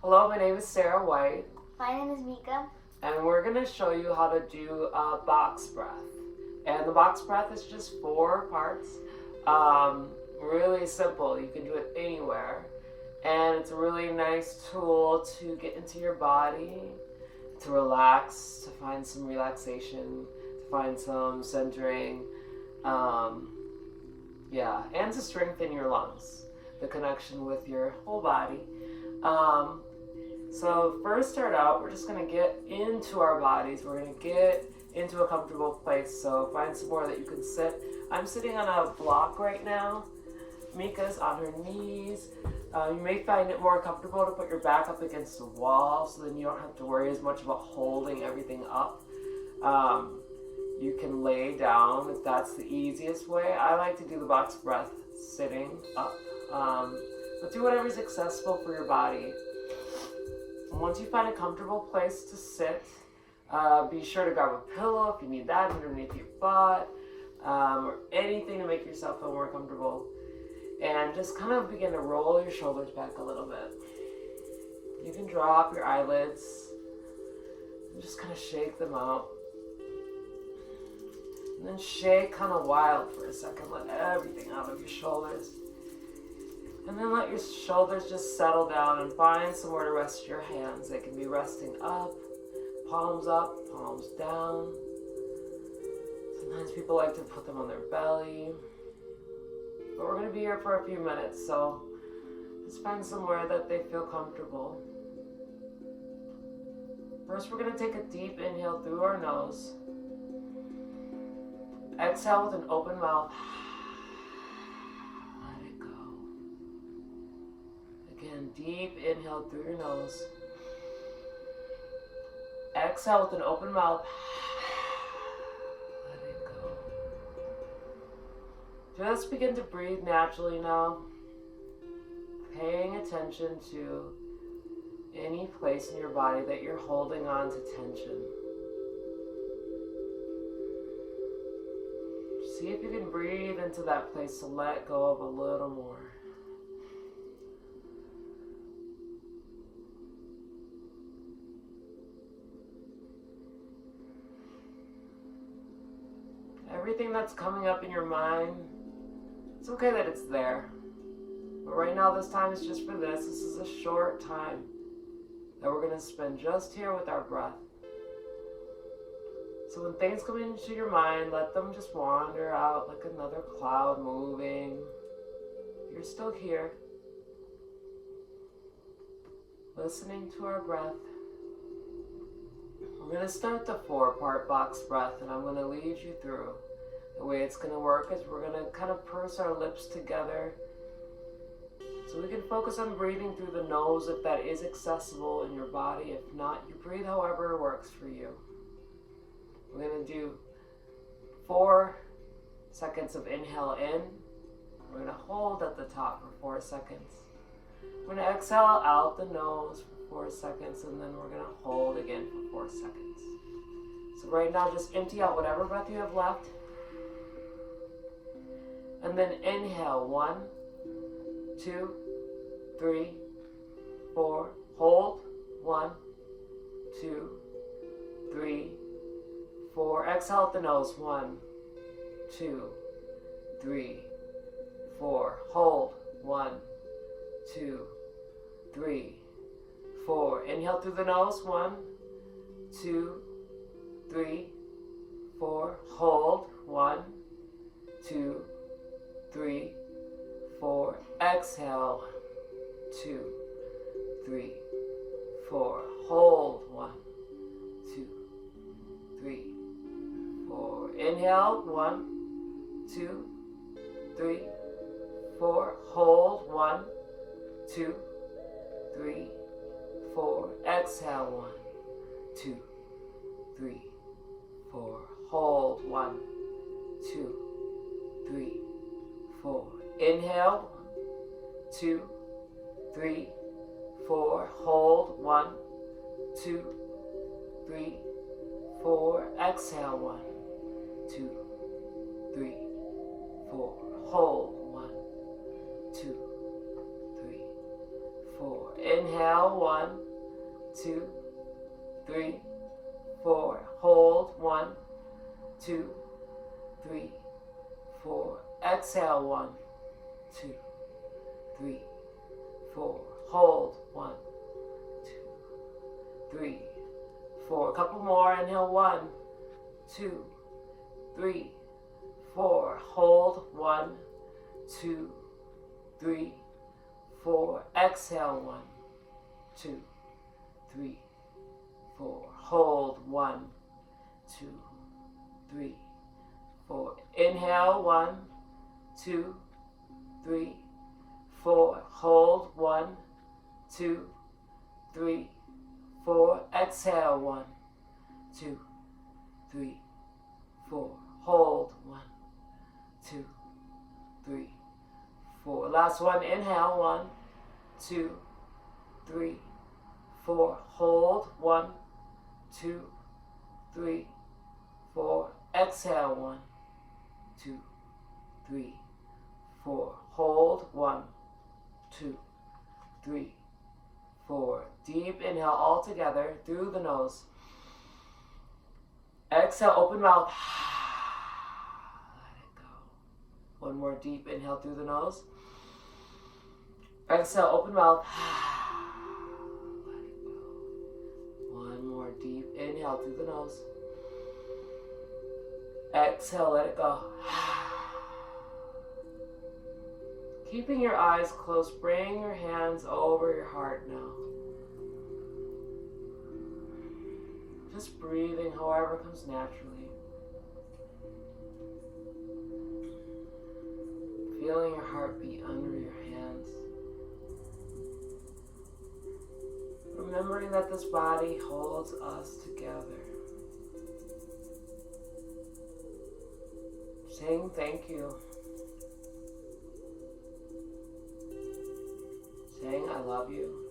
Hello, my name is Sarah White, My name is Mica. and we're going to show you how to do a box breath. And the box breath is just 4 parts. Really simple. You can do it anywhere. And it's a really nice tool to get into your body, to relax, to find some relaxation, to find some centering. And to strengthen your lungs, the connection with your whole body. So first start out, we're just going to get into our bodies. We're going to get into a comfortable place. So find somewhere that you can sit. I'm sitting on a block right now. Mica's on her knees. You may find it more comfortable to put your back up against the wall so then you don't have to worry as much about holding everything up. You can lay down if that's the easiest way. I like to do the box breath sitting up. But do whatever's accessible for your body. And once you find a comfortable place to sit, be sure to grab a pillow if you need that underneath your butt, or anything to make yourself feel more comfortable. And just kind of begin to roll your shoulders back a little bit. You can drop your eyelids and just kind of shake them out. And then shake kind of wild for a second. Let everything out of your shoulders. And then let your shoulders just settle down and find somewhere to rest your hands. They can be resting up, palms down. Sometimes people like to put them on their belly. But we're going to be here for a few minutes, so just find somewhere that they feel comfortable. First, we're going to take a deep inhale through our nose. Exhale with an open mouth. Let it go. Again, deep inhale through your nose. Exhale with an open mouth. Let it go. Just begin to breathe naturally now. Paying attention to any place in your body that you're holding on to tension. See if you can breathe into that place to let go of a little more. Everything that's coming up in your mind, it's okay that it's there. But right now, this time is just for this. This is a short time that we're going to spend just here with our breath. So when things come into your mind, let them just wander out like another cloud moving. You're still here, listening to our breath. We're going to start the 4-part box breath, and I'm going to lead you through. The way it's going to work is we're going to kind of purse our lips together so we can focus on breathing through the nose if that is accessible in your body. If not, you breathe however works for you. We're going to do 4 seconds of inhale in. We're going to hold at the top for 4 seconds. We're going to exhale out the nose for 4 seconds, and then we're going to hold again for 4 seconds. So right now, just empty out whatever breath you have left. And then inhale, 1, 2, 3, 4. Hold, 1, 2, 3, 4. Exhale out the nose, 1, 2, 3, 4. Hold, 1, 2, 3, 4. Inhale through the nose, 1, 2, 3, 4. Hold, 1, 2, 3, 4. Exhale, 2, 3, 4. Hold, 1, 2, 3, 4. Inhale, 1, 2, 3, 4. Hold, 1, 2, 3, 4. Exhale, 1, 2, 3, 4. Hold, 1, 2, 3, 4. Inhale, 2, 3, 4. Hold, 1, 2, 3, 4. Exhale, 1, 2, 3, 4. Hold, 1, 2, 3, 4. Inhale, 1, 2, 3, 4. Hold, 1, 2, 3, 4. Exhale, 1, 2, 3, 4. Hold, 1, 2, 3, 4. A couple more. Inhale, 1, 2, 3, 4. Hold, 1, 2, 3, 4. Exhale, 1, 2, 3, 4. Hold, 1, 2, 3, 4. Inhale, 1, 2, 3, 4. Hold, 1, 2, 3, 4. Exhale, 1, 2, 3, 4. Hold, 1, 2, 3, 4. Last one. Inhale, 1, 2, 3, 4. Hold, 1, 2, 3, 4. Exhale, 1, 2, 3, 4. Hold, 1, 2, 3, 4. Deep inhale all together through the nose. Exhale, open mouth. Let it go. One more deep inhale through the nose. Exhale, open mouth. Let it go. One more deep inhale through the nose. Exhale, let it go. Keeping your eyes closed, bring your hands over your heart now. Just breathing however comes naturally. Feeling your heartbeat under your hands. Remembering that this body holds us together. Saying thank you. Saying I love you.